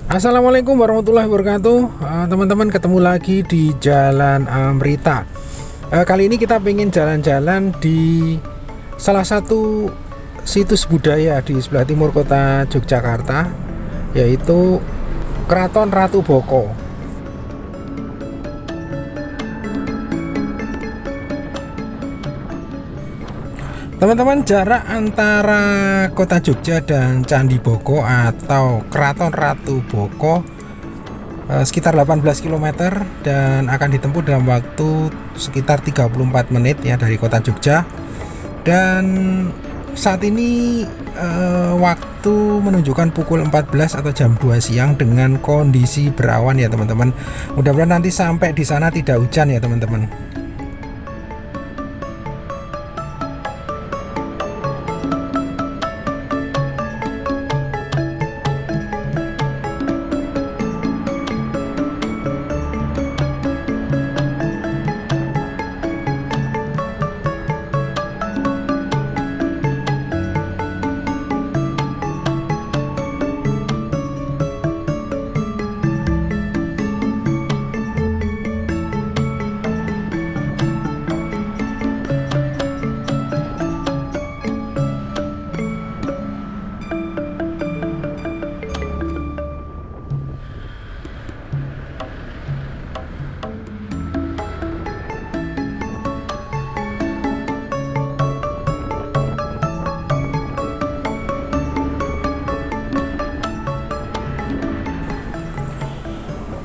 Assalamualaikum warahmatullahi wabarakatuh. Teman-teman, ketemu lagi di Jalan Amrita. Kali ini kita pengen jalan-jalan di salah satu situs budaya di sebelah timur kota Yogyakarta, yaitu Keraton Ratu Boko. Teman-teman, jarak antara kota Jogja dan Candi Boko atau Keraton Ratu Boko sekitar 18 km dan akan ditempuh dalam waktu sekitar 34 menit ya dari kota Jogja. Dan saat ini waktu menunjukkan pukul 14 atau jam 2 siang dengan kondisi berawan ya teman-teman. Mudah-mudahan nanti sampai di sana tidak hujan ya teman-teman.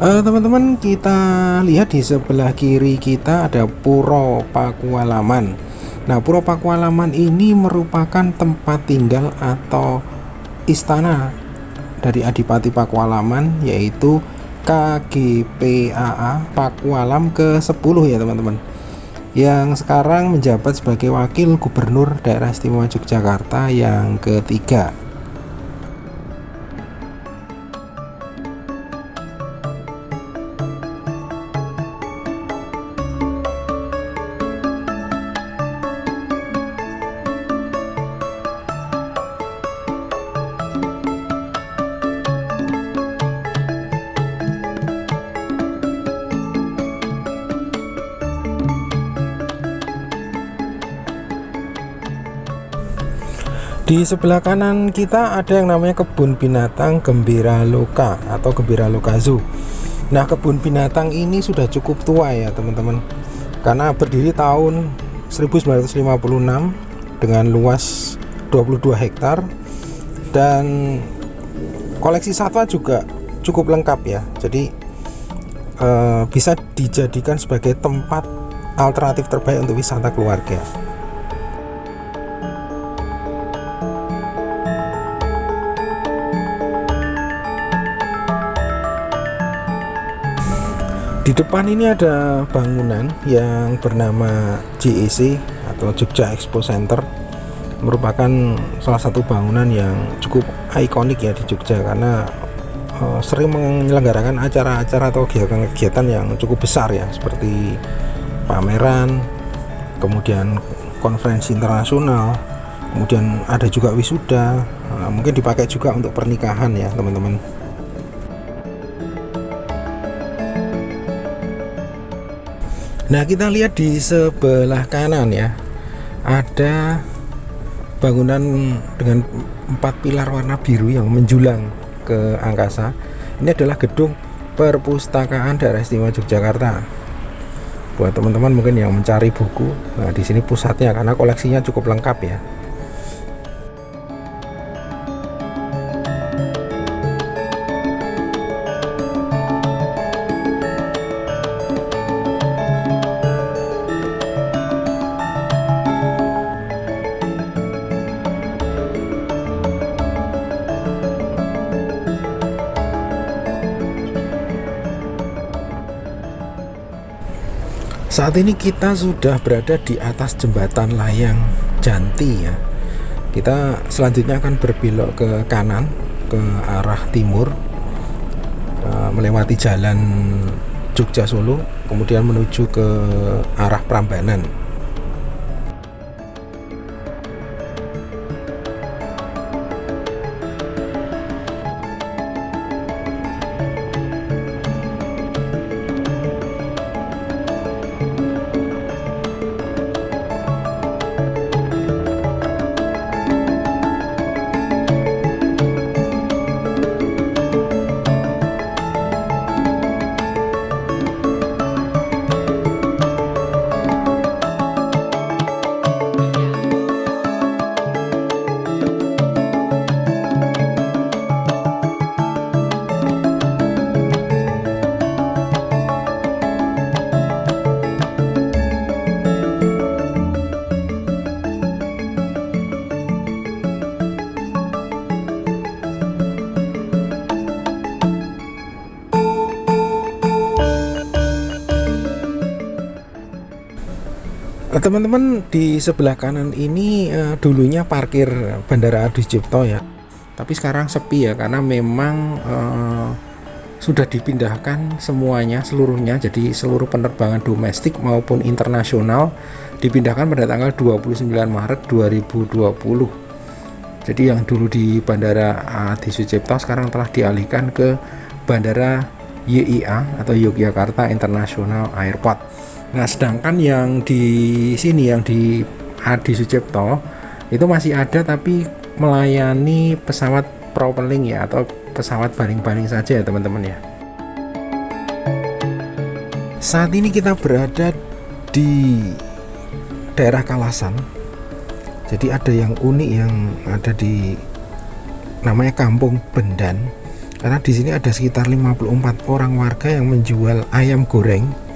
Teman-teman, kita lihat di sebelah kiri kita ada Puro Pakualaman. Nah, Puro Pakualaman ini merupakan tempat tinggal atau istana dari Adipati Pakualaman, yaitu KGPAA Pakualam ke-10 ya teman-teman, yang sekarang menjabat sebagai Wakil Gubernur Daerah Istimewa Yogyakarta yang ketiga. Di sebelah kanan kita ada yang namanya kebun binatang Gembira Loka atau Gembira Loka Zoo. Nah, kebun binatang ini sudah cukup tua ya teman-teman, karena berdiri tahun 1956 dengan luas 22 hektar dan koleksi satwa juga cukup lengkap ya. Jadi bisa dijadikan sebagai tempat alternatif terbaik untuk wisata keluarga. Di depan ini ada bangunan yang bernama JEC atau Jogja Expo Center. Merupakan salah satu bangunan yang cukup ikonik ya di Jogja, karena sering menyelenggarakan acara-acara atau kegiatan-kegiatan yang cukup besar ya, seperti pameran, kemudian konferensi internasional, kemudian ada juga wisuda, mungkin dipakai juga untuk pernikahan ya teman-teman. Nah, kita lihat di sebelah kanan ya, ada bangunan dengan 4 pilar warna biru yang menjulang ke angkasa. Ini adalah gedung Perpustakaan Daerah Istimewa Yogyakarta. Buat teman-teman mungkin yang mencari buku, nah di sini pusatnya karena koleksinya cukup lengkap ya. Saat ini kita sudah berada di atas jembatan layang Janti ya. Kita selanjutnya akan berbelok ke kanan ke arah timur, melewati jalan Jogja Solo, kemudian menuju ke arah Prambanan. Teman-teman, di sebelah kanan ini dulunya parkir Bandara Adi Sucipto ya, tapi sekarang sepi ya karena memang sudah dipindahkan semuanya, seluruhnya. Jadi seluruh penerbangan domestik maupun internasional dipindahkan pada tanggal 29 Maret 2020. Jadi yang dulu di Bandara Adi Sucipto sekarang telah dialihkan ke Bandara YIA atau Yogyakarta International Airport. Nah, sedangkan yang di sini, yang di Adi Sucipto itu masih ada tapi melayani pesawat propelling ya, atau pesawat baling-baling saja ya teman-teman ya. Saat ini kita berada di daerah Kalasan. Jadi ada yang unik yang ada di namanya Kampung Bendan. Karena di sini ada sekitar 54 orang warga yang menjual ayam goreng.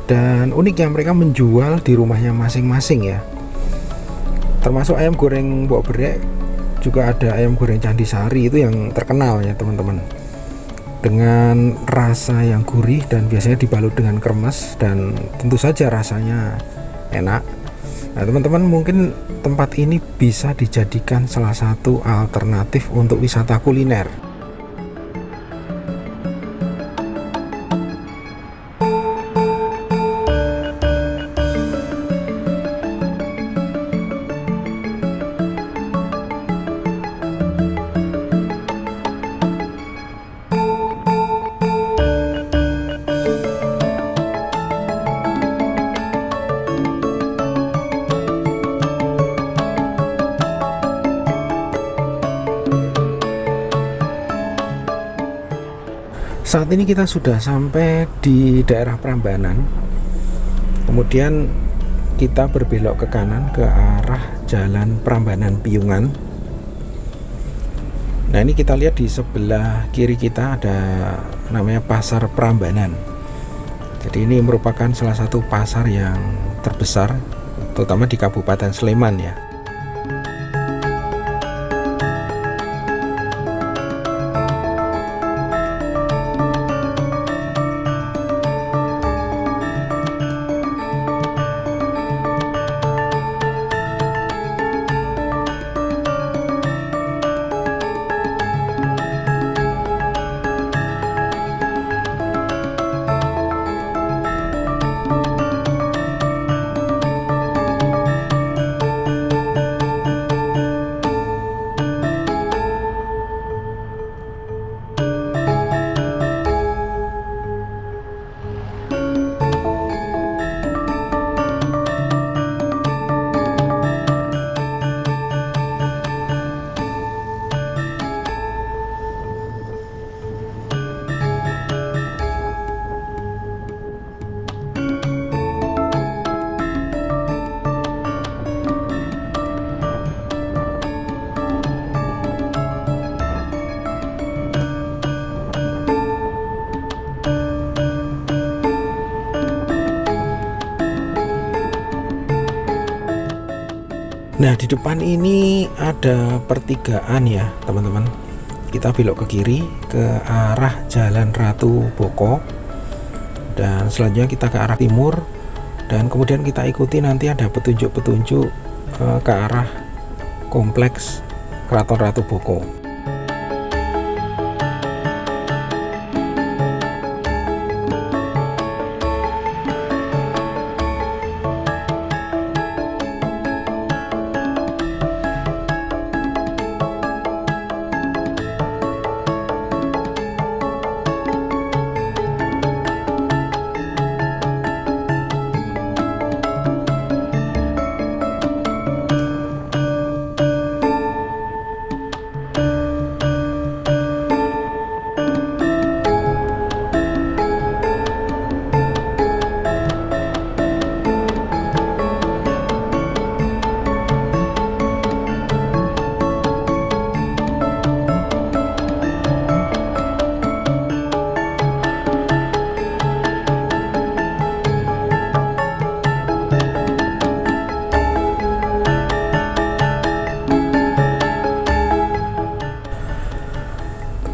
Dan uniknya mereka menjual di rumahnya masing-masing ya. Termasuk ayam goreng Mbok Brek, juga ada ayam goreng Candi Sari, itu yang terkenal ya teman-teman. Dengan rasa yang gurih dan biasanya dibalut dengan kremes, dan tentu saja rasanya enak. Nah teman-teman, mungkin tempat ini bisa dijadikan salah satu alternatif untuk wisata kuliner. Saat ini kita sudah sampai di daerah Prambanan. Kemudian kita berbelok ke kanan ke arah Jalan Prambanan Piungan. Nah, ini kita lihat di sebelah kiri kita ada namanya Pasar Prambanan. Jadi ini merupakan salah satu pasar yang terbesar terutama di Kabupaten Sleman ya. Nah, di depan ini ada pertigaan ya teman-teman. Kita belok ke kiri ke arah Jalan Ratu Boko, dan selanjutnya kita ke arah timur, dan kemudian kita ikuti nanti ada petunjuk-petunjuk ke arah kompleks Keraton Ratu Boko.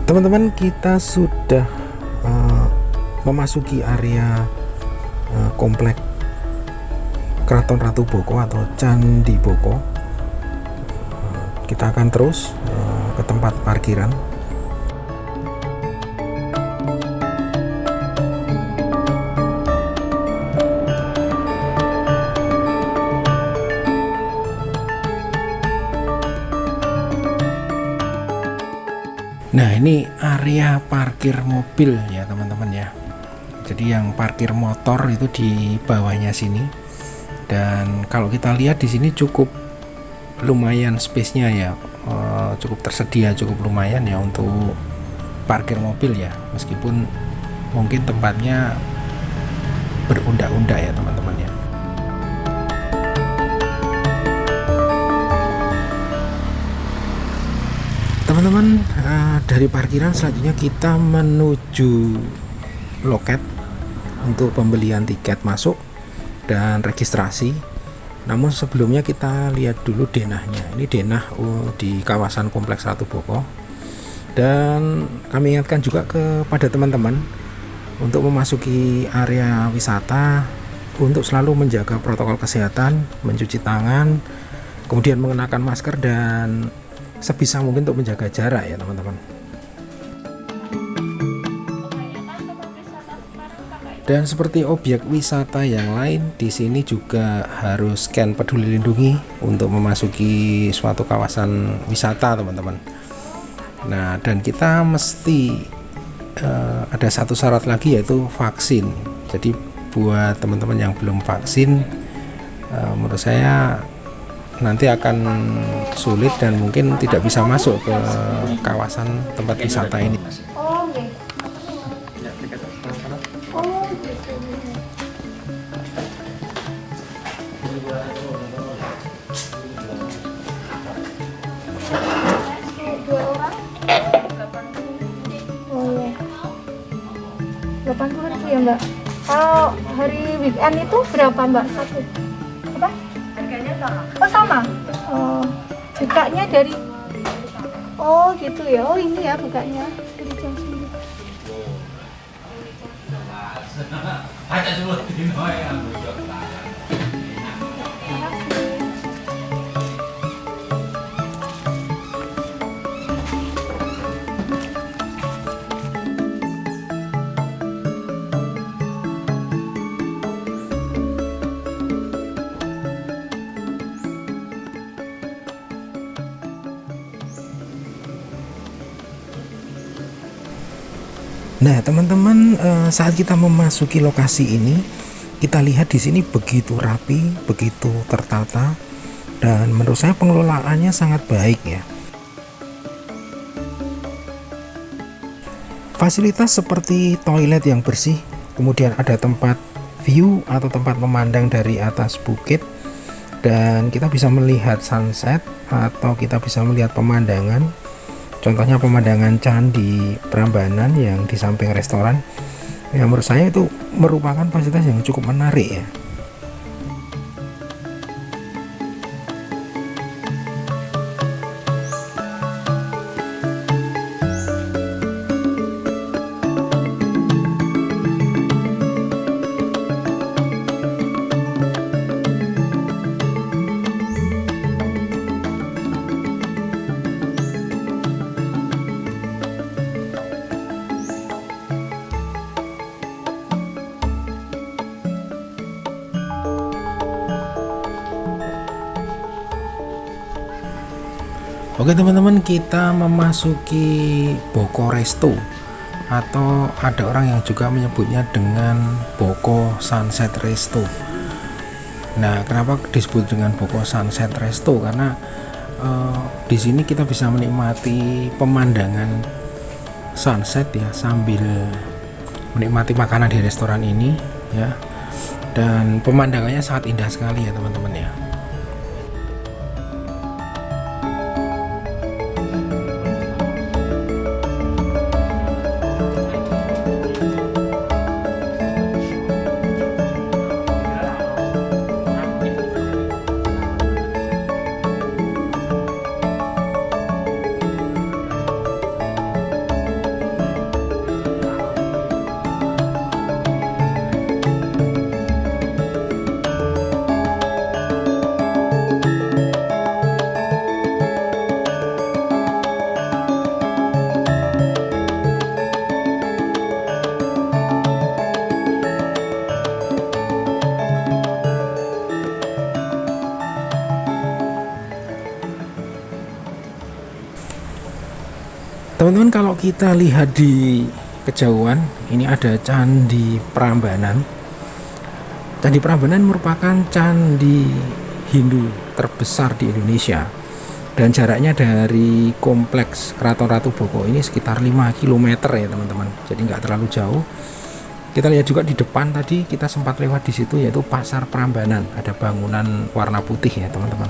Teman-teman, kita sudah memasuki area komplek Keraton Ratu Boko atau Candi Boko. Kita akan terus ke tempat parkiran. Nah, ini area parkir mobil ya teman-teman ya. Jadi yang parkir motor itu di bawahnya sini. Dan kalau kita lihat di sini cukup lumayan space-nya ya, cukup tersedia, cukup lumayan ya untuk parkir mobil ya. Meskipun mungkin tempatnya berundak-undak ya teman-teman ya. Teman-teman, dari parkiran selanjutnya kita menuju loket untuk pembelian tiket masuk dan registrasi. Namun sebelumnya kita lihat dulu denahnya. Ini denah di kawasan Kompleks Ratu Boko. Dan kami ingatkan juga kepada teman-teman untuk memasuki area wisata untuk selalu menjaga protokol kesehatan, mencuci tangan, kemudian mengenakan masker dan sebisa mungkin untuk menjaga jarak ya teman-teman. Dan seperti objek wisata yang lain, di sini juga harus scan peduli lindungi untuk memasuki suatu kawasan wisata teman-teman. Nah, dan kita mesti ada satu syarat lagi, yaitu vaksin. Jadi buat teman-teman yang belum vaksin, menurut saya nanti akan sulit dan mungkin tidak bisa masuk ke kawasan tempat wisata ini. Oh, okay. Oh, gitu. Dua orang? Oh iya. 80.000 ya Mbak. Kalau hari weekend itu berapa Mbak? Satu? Apa? Oh sama? Oh, bukanya dari. Oh gitu ya. Oh ini ya bukanya dari jam 9. Nah, teman-teman, saat kita memasuki lokasi ini, kita lihat di sini begitu rapi, begitu tertata, dan menurut saya pengelolaannya sangat baik ya. Fasilitas seperti toilet yang bersih, kemudian ada tempat view atau tempat memandang dari atas bukit, dan kita bisa melihat sunset atau kita bisa melihat pemandangan. Contohnya pemandangan Candi Prambanan yang di samping restoran. Ya, menurut saya itu merupakan fasilitas yang cukup menarik ya. Oke teman-teman, kita memasuki Boko Resto, atau ada orang yang juga menyebutnya dengan Boko Sunset Resto. Nah, kenapa disebut dengan Boko Sunset Resto? Karena di sini kita bisa menikmati pemandangan sunset ya, sambil menikmati makanan di restoran ini ya. Dan pemandangannya sangat indah sekali ya teman-teman ya. Teman-teman, kalau kita lihat di kejauhan, ini ada Candi Prambanan. Candi Prambanan merupakan candi Hindu terbesar di Indonesia. Dan jaraknya dari kompleks Keraton Ratu Boko ini sekitar 5 km ya teman-teman. Jadi nggak terlalu jauh. Kita lihat juga di depan tadi kita sempat lewat di situ, yaitu Pasar Prambanan. Ada bangunan warna putih ya teman-teman.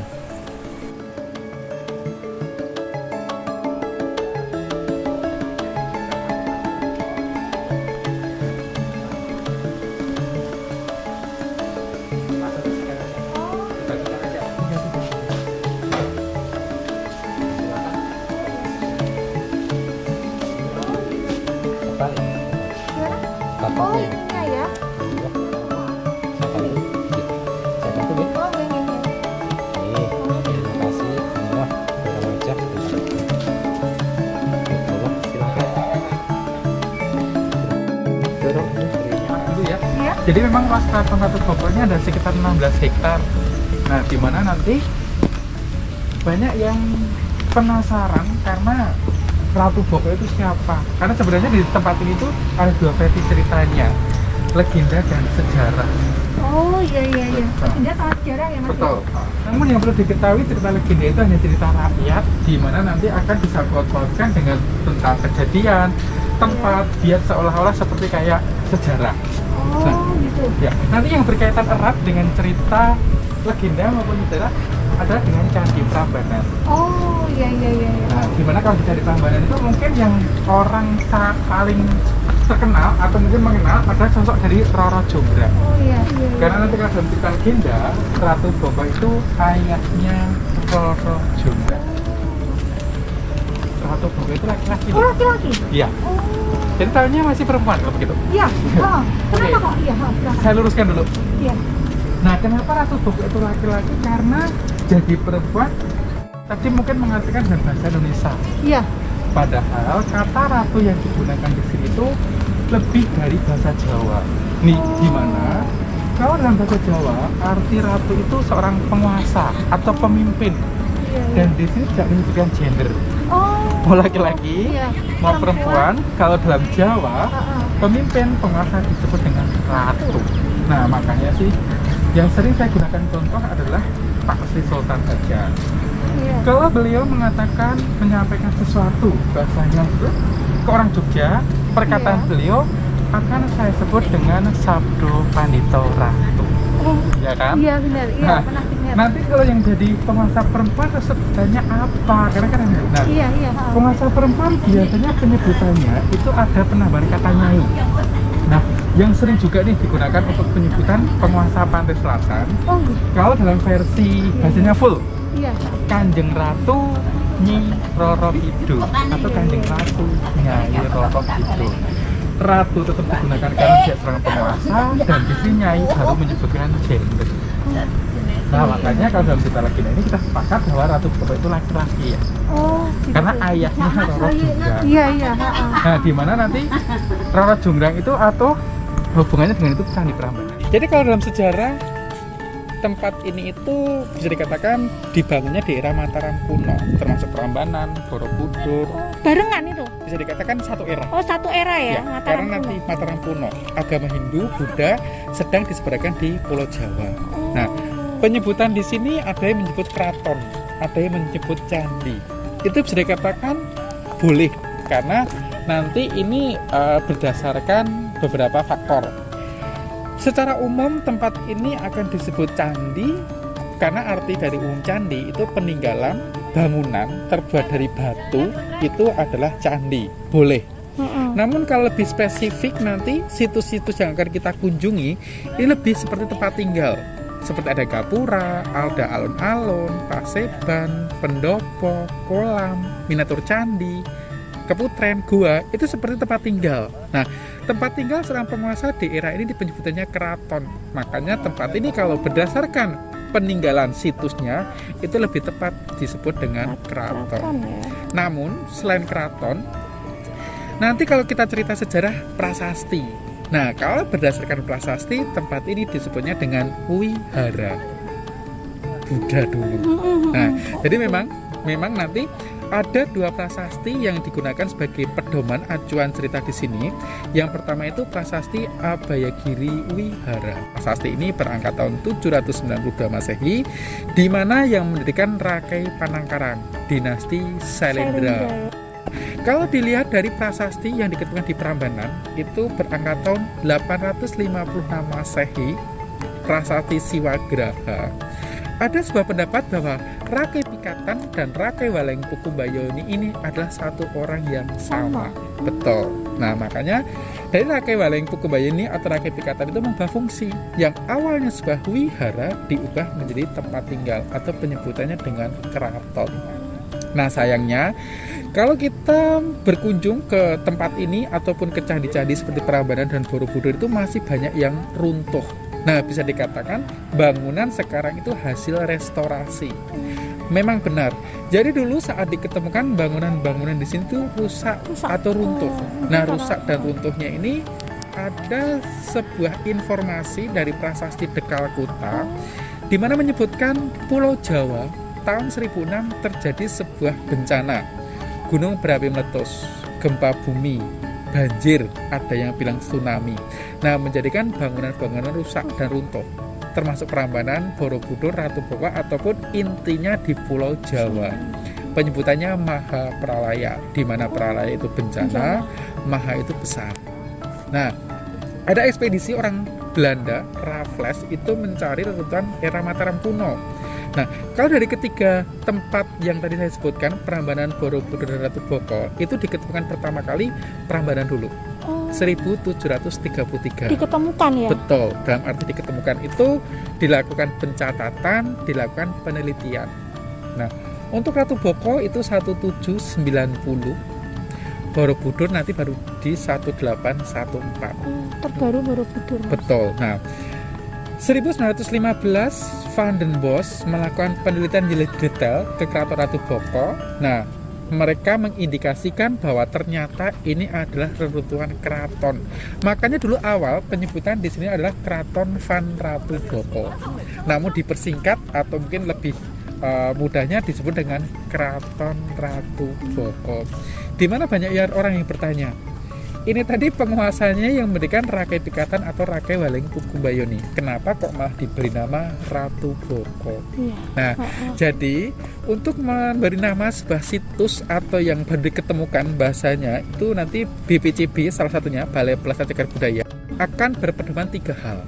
Oh, ininya ya. Jadi memang luas Keraton Ratu Boko ini ada sekitar 16 hektar. Nah, di mana nanti banyak yang penasaran karena Ratu Boko itu siapa? Karena sebenarnya di tempat ini tuh ada dua versi ceritanya, legenda dan sejarah. Oh iya. Legenda sama sejarah ya Mas. Betul. Namun yang perlu diketahui, cerita legenda itu hanya cerita rakyat, di mana nanti akan disangkut-pautkan dengan tentang kejadian, tempat, biar seolah-olah seperti kayak sejarah. Oh gitu. Ya, nanti yang berkaitan erat dengan cerita legenda maupun sejarah adalah dengan Candi Prambanan. Oh iya. Nah, dimana kalau di Candi Prambanan itu mungkin yang orang paling terkenal atau mungkin mengenal adalah sosok dari Roro Jonggrang. Oh iya. Karena nanti kalau dalam cerita legenda, Ratu Boko itu ayahnya Roro Jonggrang. Ratu Boko itu laki-laki. Oh laki-laki. Iya. Oh. Jadi tahunya masih perempuan kalau begitu. Iya. Oh. Kenapa kok? Iya. Saya luruskan dulu. Iya. Nah, kenapa Ratu Boko itu laki-laki? Karena jadi perempuan tadi mungkin mengartikan dengan bahasa Indonesia. Iya. Padahal kata ratu yang digunakan di sini itu lebih dari bahasa Jawa. Nih, gimana? Kalau dalam bahasa Jawa, arti ratu itu seorang penguasa atau pemimpin. Iya. Dan di sini tidak menyebutkan gender. Oh. Mau laki-laki, Iya. mau perempuan. Kalau dalam Jawa, Heeh. pemimpin penguasa disebut dengan ratu. Nah, makanya sih yang sering saya gunakan contoh adalah Pak Sri Sultan saja. Iya. Kalau beliau mengatakan, menyampaikan sesuatu bahasanya itu ke orang Jogja, perkataan Iya. beliau akan saya sebut dengan Sabdo Pandito Ratu. Oh. Ya kan? Iya benar. Iya Nah, pernah dengar. nanti kalau yang jadi penguasa perempuan sebutannya apa? Kira-kira nah, Iya. penguasa perempuan biasanya penyebutannya itu ada penambahan kata nyai. Nah, yang sering juga nih digunakan untuk penyebutan penguasa pantai selatan. Oh gitu. Kalau dalam versi bahasanya full, Iya. Kanjeng Ratu Nyi Roro Kidul atau Kanjeng Ratu Nyai Roro Kidul. Ratu tetap digunakan karena dia seorang penguasa, dan di sini Nyai baru menyebutkan gender. Nah, makanya kalau dalam cerita legenda ini kita sepakat bahwa Ratu Boko itu laki-laki ya. Oh gitu. Karena ayahnya Roro Jonggrang. Iya. Nah, di mana nanti Roro Jonggrang itu atau hubungannya dengan itu Candi Prambanan. Jadi kalau dalam sejarah, tempat ini itu bisa dikatakan dibangunnya di era Mataram kuno, termasuk Prambanan, Borobudur. Barengan itu. Bisa dikatakan satu era. Oh satu era ya. Ya, Mataram karena nanti kuno. Mataram kuno, agama Hindu, Buddha sedang disebarkan di Pulau Jawa. Nah, penyebutan di sini ada yang menyebut keraton, ada yang menyebut candi. Itu bisa dikatakan boleh karena nanti ini berdasarkan beberapa faktor. Secara umum tempat ini akan disebut candi karena arti dari umum candi itu peninggalan bangunan terbuat dari batu, itu adalah candi. Boleh. Namun kalau lebih spesifik nanti situs-situs yang akan kita kunjungi ini lebih seperti tempat tinggal. Seperti ada gapura, ada alun-alun, paseban, pendopo, kolam, miniatur candi, keputren, gua, itu seperti tempat tinggal. Nah, tempat tinggal seorang penguasa di era ini penyebutannya keraton. Makanya tempat ini kalau berdasarkan peninggalan situsnya itu lebih tepat disebut dengan keraton. Namun selain keraton, nanti kalau kita cerita sejarah prasasti. Nah, kalau berdasarkan prasasti, tempat ini disebutnya dengan wihara Buddha dulu. Nah, jadi memang nanti Ada dua prasasti yang digunakan sebagai pedoman acuan cerita di sini. Yang pertama itu prasasti Abayagiri Wihara. Prasasti ini berangkat tahun 792 Masehi, di mana yang mendirikan Rakai Panangkaran, dinasti Sailendra. Kalau dilihat dari prasasti yang diketemukan di Prambanan, itu berangkat tahun 856 Masehi, prasasti Siwagraha. Ada sebuah pendapat bahwa Rakai Pikatan dan Rakai Waleng Pukumbayoni ini adalah satu orang yang sama. Betul. Nah, makanya dari Rakai Waleng Pukumbayoni atau Rakai Pikatan itu mengubah fungsi. Yang awalnya sebuah wihara diubah menjadi tempat tinggal atau penyebutannya dengan keraton. Nah, sayangnya kalau kita berkunjung ke tempat ini ataupun ke candi-candi seperti Prambanan dan Borobudur itu masih banyak yang runtuh. Nah, bisa dikatakan bangunan sekarang itu hasil restorasi. Memang benar. Jadi dulu saat diketemukan bangunan-bangunan di sini tuh rusak atau runtuh. Nah, rusak dan runtuhnya ini ada sebuah informasi dari prasasti Dekalkuta di mana menyebutkan Pulau Jawa tahun 1006 terjadi sebuah bencana. Gunung berapi meletus, gempa bumi, banjir, ada yang bilang tsunami. Nah, menjadikan bangunan-bangunan rusak dan runtuh, termasuk Prambanan, Borobudur, Ratu Boko ataupun intinya di Pulau Jawa. Penyebutannya Maha Pralaya, di mana Pralaya itu bencana, Maha itu besar. Nah, ada ekspedisi orang Belanda, Raffles, itu mencari reruntuhan era Mataram kuno. Nah, kalau dari ketiga tempat yang tadi saya sebutkan, Prambanan, Borobudur, dan Ratu Boko, itu diketemukan pertama kali Prambanan dulu. 1733 Diketemukan ya? Betul, dalam arti diketemukan itu dilakukan pencatatan, dilakukan penelitian. Nah, untuk Ratu Boko itu 1790, Borobudur nanti baru di 1814. Terbaru Borobudur. Betul. Nah, 1915 Van den Bosch melakukan penelitian detail ke Keraton Ratu Boko. Nah, mereka mengindikasikan bahwa ternyata ini adalah reruntuhan keraton. Makanya dulu awal penyebutan di sini adalah Keraton Van Ratu Boko. Namun dipersingkat atau mungkin lebih mudahnya disebut dengan Keraton Ratu Boko. Di mana banyak orang yang bertanya, ini tadi penguasanya yang mendirikan Rakai Pikatan atau Rakai Waleng Pukumbayoni. Kenapa kok malah diberi nama Ratu Boko? Nah, jadi untuk memberi nama sebuah situs atau yang baru diketemukan bahasanya itu nanti BPCB salah satunya Balai Pelestarian Cagar Budaya akan berpedoman 3 hal.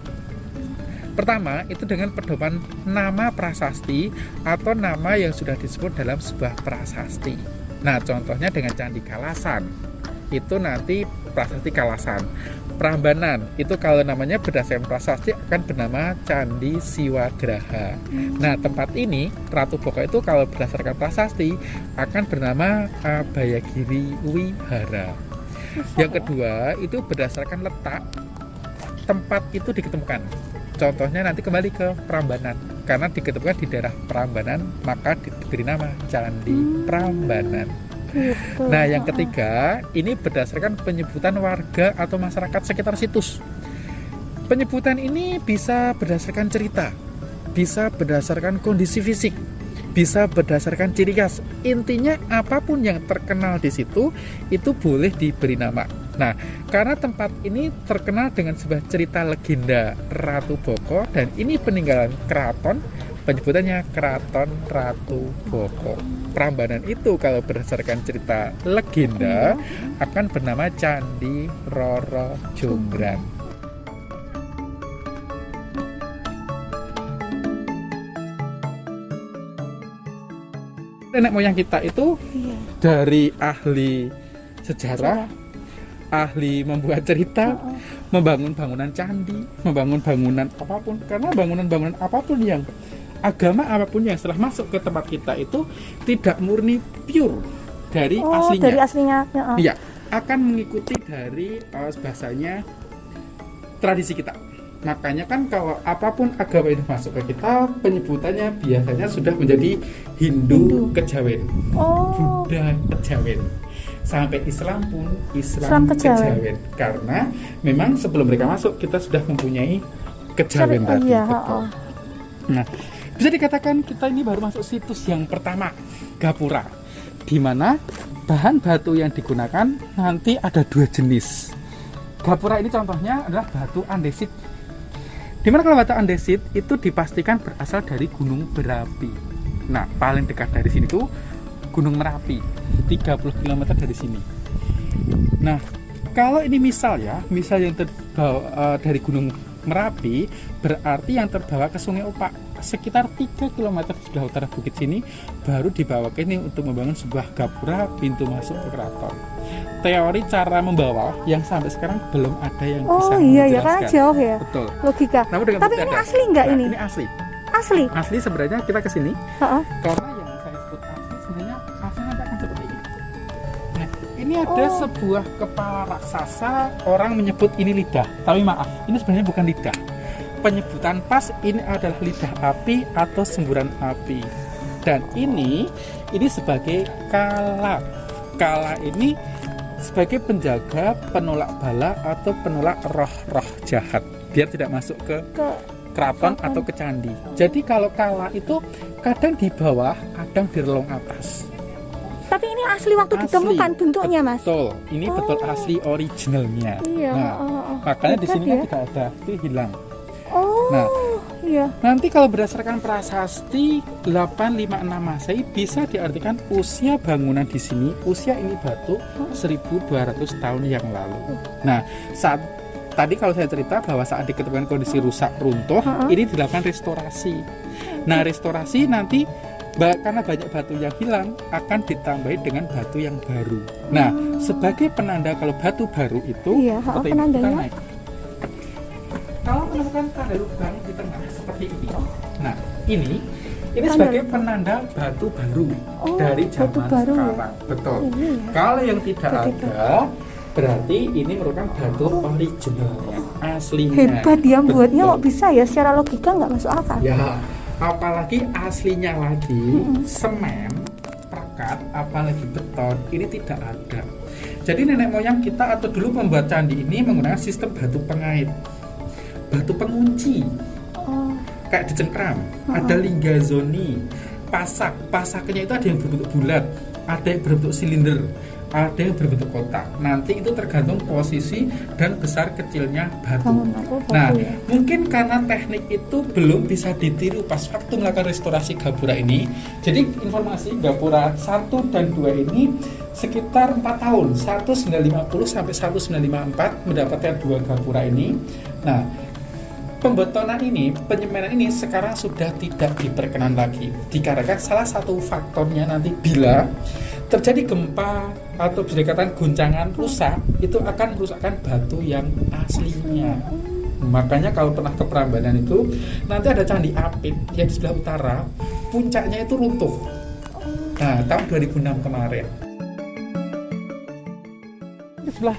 Pertama, itu dengan pedoman nama prasasti atau nama yang sudah disebut dalam sebuah prasasti. Nah, contohnya dengan Candi Kalasan. Itu nanti prasasti Kalasan. Prambanan itu kalau namanya berdasarkan prasasti akan bernama Candi Siwagraha. Nah, tempat ini Ratu Boko itu kalau berdasarkan prasasti akan bernama Abayagiri Wihara. Yang kedua itu berdasarkan letak tempat itu diketemukan. Contohnya nanti kembali ke Prambanan, karena diketemukan di daerah Prambanan maka diberi nama Candi Prambanan. Nah, yang ketiga ini berdasarkan penyebutan warga atau masyarakat sekitar situs. Penyebutan ini bisa berdasarkan cerita, bisa berdasarkan kondisi fisik, bisa berdasarkan ciri khas. Intinya apapun yang terkenal di situ itu boleh diberi nama. Nah, karena tempat ini terkenal dengan sebuah cerita legenda Ratu Boko dan ini peninggalan keraton, penyebutannya Keraton Ratu Boko. Prambanan itu kalau berdasarkan cerita legenda akan bernama Candi Roro Jonggrang. Nenek moyang kita itu dari ahli sejarah, ahli membuat cerita, membangun bangunan candi, membangun bangunan apapun. Karena bangunan-bangunan apapun yang agama apapun yang setelah masuk ke tempat kita itu tidak murni pure dari aslinya. Dari aslinya. Iya, akan mengikuti dari bahasanya tradisi kita. Makanya kan kalau apapun agama yang masuk ke kita, penyebutannya biasanya sudah menjadi Hindu Kejawen, Buddha Kejawen, sampai Islam pun Islam Kejawen. Karena memang sebelum mereka masuk kita sudah mempunyai Kejawen tadi. Nah, bisa dikatakan kita ini baru masuk situs yang pertama, Gapura. di mana bahan batu yang digunakan nanti ada 2 jenis. Gapura ini contohnya adalah batu andesit. Dimana kalau batu andesit itu dipastikan berasal dari gunung berapi. Nah, paling dekat dari sini tuh Gunung Merapi, 30 km dari sini. Nah, kalau ini misal yang terbawa dari Gunung Merapi, berarti yang terbawa ke Sungai Opak sekitar 3 km di sebelah utara bukit sini, baru dibawa ke ini untuk membangun sebuah gapura pintu masuk ke keraton. Teori cara membawa yang sampai sekarang belum ada yang bisa Oh iya ya, menjelaskan. karena jauh ya. Betul. Logika. Namun dengan Tapi bukti ini ada. asli nggak Nah, ini? Ini asli. Asli. Asli sebenarnya kita ke sini Heeh. karena yang saya sebut asli sebenarnya asli nanti akan seperti ini. Nah, ini ada sebuah kepala raksasa, orang menyebut ini lidah. Tapi maaf, ini sebenarnya bukan lidah. Penyebutan pas ini adalah lidah api atau semburan api. Dan ini sebagai kala. Kala ini sebagai penjaga, penolak bala atau penolak roh-roh jahat biar tidak masuk ke keraton atau ke candi. Jadi kalau kala itu kadang di bawah, kadang di relung atas. Tapi ini asli waktu Asli. ditemukan bentuknya, Mas. Betul, ini betul asli originalnya. Iya. Nah, makanya di Hebat sini kan ya. tidak ada, itu hilang. Oh. Nah, iya. nanti kalau berdasarkan prasasti 856 Masehi bisa diartikan usia bangunan di sini, usia ini batu 1200 tahun yang lalu. Nah, saat tadi kalau saya cerita bahwa saat diketemukan kondisi rusak runtuh, ini dilakukan restorasi. Nah, restorasi nanti karena banyak batu yang hilang akan ditambahi dengan batu yang baru. Nah, sebagai penanda kalau batu baru itu Iya, seperti ini, penandanya. kita naik. Kalau menemukan tanda lubang di tengah seperti ini. Nah, ini sebagai penanda batu baru dari batu zaman baru ya? sekarang. Betul. Iya. Kalau yang tidak ada, berarti ini merupakan batu originalnya, aslinya. Hebat dia buatnya Betul. kok bisa ya, secara logika nggak masuk akal. Ya, apalagi aslinya lagi semen, pekat, apalagi beton, ini tidak ada. Jadi nenek moyang kita atau dulu pembuat candi ini menggunakan sistem batu pengait, batu pengunci, kayak dicengkram, ada linggazoni, pasaknya itu ada yang berbentuk bulat, ada yang berbentuk silinder, ada yang berbentuk kotak. Nanti itu tergantung posisi dan besar kecilnya batu. Nah, mungkin karena teknik itu belum bisa ditiru pas waktu melakukan restorasi gapura ini. Jadi informasi gapura 1 dan 2 ini sekitar 4 tahun, 1950 sampai 1954 mendapatkan 2 gapura ini. Nah, pembetonan ini, penyemanan ini sekarang sudah tidak diperkenan lagi. Dikarenakan salah satu faktornya nanti bila terjadi gempa atau bisa dikatakan guncangan rusak, itu akan merusakkan batu yang aslinya. Makanya kalau pernah ke Prambanan itu nanti ada Candi Apit yang di sebelah utara, puncaknya itu runtuh. Nah, tahun 2006 kemarin. Di sebelah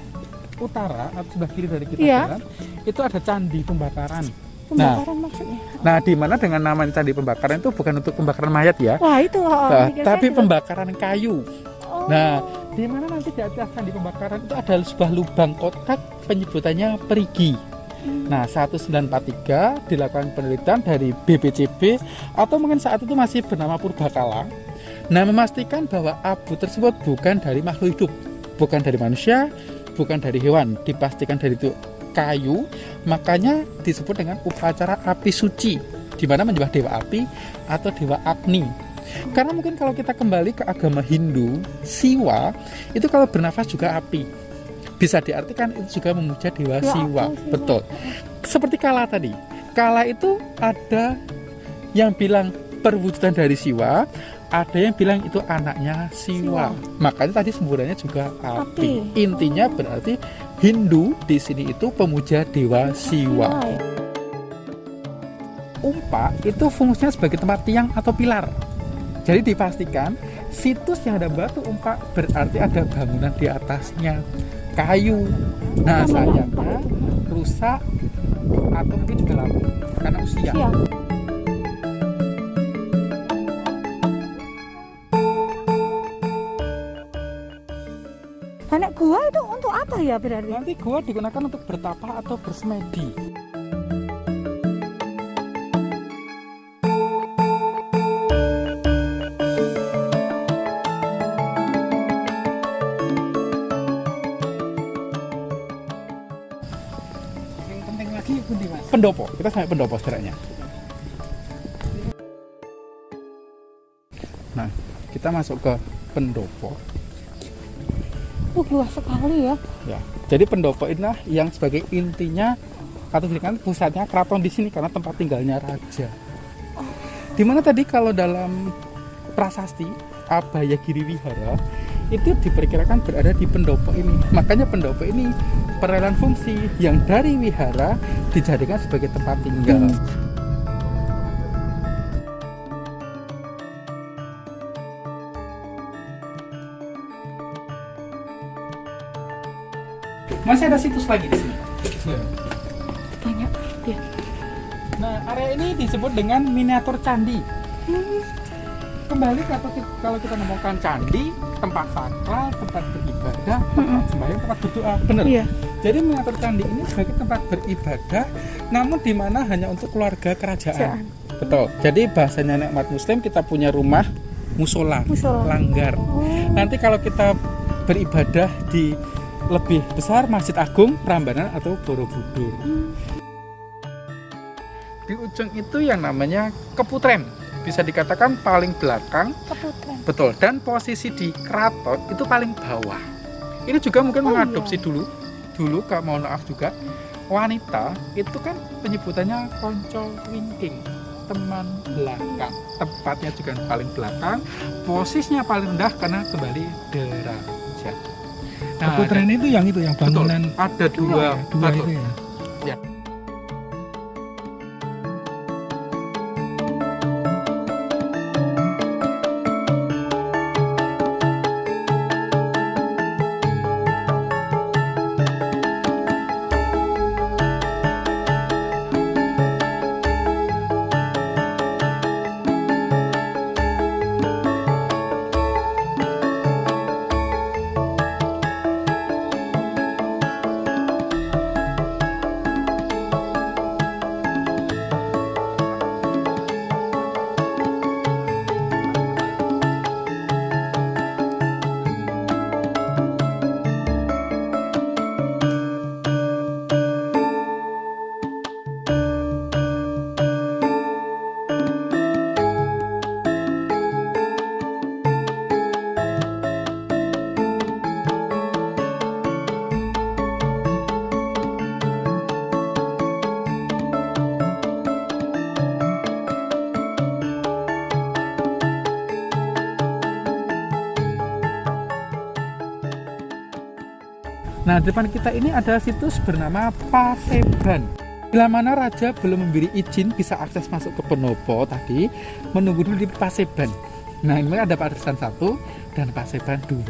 utara atau sebelah kiri dari kita jalan, itu ada candi pembakaran. Pembakaran maksudnya? Nah, di mana dengan nama candi pembakaran itu bukan untuk pembakaran mayat ya, Wah itu tapi pembakaran kayu. Nah, di mana nanti di atas candi pembakaran itu ada sebuah lubang kotak, penyebutannya perigi. Nah, 1943 dilakukan penelitian dari BPCB atau mungkin saat itu masih bernama Purbakala. Nah, memastikan bahwa abu tersebut bukan dari makhluk hidup, bukan dari manusia, bukan dari hewan, dipastikan dari itu kayu. Makanya disebut dengan upacara api suci, di mana menyembah dewa api atau dewa Agni. Karena mungkin kalau kita kembali ke agama Hindu, Siwa itu kalau bernafas juga api. Bisa diartikan itu juga memuja dewa Siwa. Betul. Seperti Kala tadi. Kala itu ada yang bilang perwujudan dari Siwa, ada yang bilang itu anaknya Siwa. Makanya tadi semburannya juga api. Intinya berarti Hindu di sini itu pemuja dewa Siwa. Umpak itu fungsinya sebagai tempat tiang atau pilar. Jadi dipastikan situs yang ada batu umpak berarti ada bangunan di atasnya, kayu. Nah, sayangnya rusak atau mungkin juga lapuk karena usia. Anak gua itu untuk apa ya berarti? Nanti gua digunakan untuk bertapa atau bersemedi. Pendopo. Kita sampai pendopo sebenarnya. Nah, kita masuk ke pendopo. Luas sekali ya. Ya, jadi pendopo inilah yang sebagai intinya atau kan pusatnya keraton di sini karena tempat tinggalnya raja. Dimana tadi kalau dalam prasasti Abayagiri Wihara itu diperkirakan berada di pendopo ini. Makanya pendopo ini peralihan fungsi yang dari wihara dijadikan sebagai tempat tinggal. Masih ada situs lagi di sini. Banyak ya. Nah, area ini disebut dengan miniatur candi. Kembali kalau kita ngomongkan candi, tempat sakral, tempat beribadah, tempat sembahyang, tempat berdoa, benar? Iya. Jadi miniatur candi ini sebagai tempat beribadah, namun di mana hanya untuk keluarga kerajaan. Betul. Jadi bahasanya nek umat Muslim kita punya rumah musola, langgar. Nanti kalau kita beribadah di lebih besar Masjid Agung, Prambanan atau Borobudur. Di ujung itu yang namanya Keputren, bisa dikatakan paling belakang. Keputren. Betul. Dan posisi di keraton itu paling bawah. Ini juga mungkin mengadopsi dulu mohon maaf juga, wanita itu kan penyebutannya konco wingking, teman belakang. Tempatnya juga paling belakang, posisinya paling rendah karena kembali derajat. Nah, Keputren itu yang bangunan. betul, ada dua itu ya. Ya. Nah, di depan kita ini ada situs bernama Paseban. Bila mana raja belum memberi izin bisa akses masuk ke pendopo tadi, menunggu dulu di Paseban. Nah, ini ada Paseban 1 dan Paseban 2.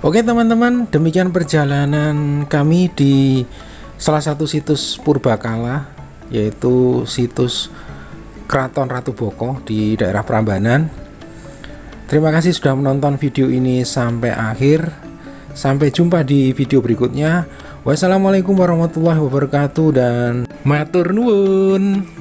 Oke teman-teman, demikian perjalanan kami di salah satu situs purbakala, yaitu situs Keraton Ratu Boko di daerah Prambanan. Terima kasih sudah menonton video ini sampai akhir. Sampai jumpa di video berikutnya. Wassalamualaikum warahmatullahi wabarakatuh dan matur nuwun.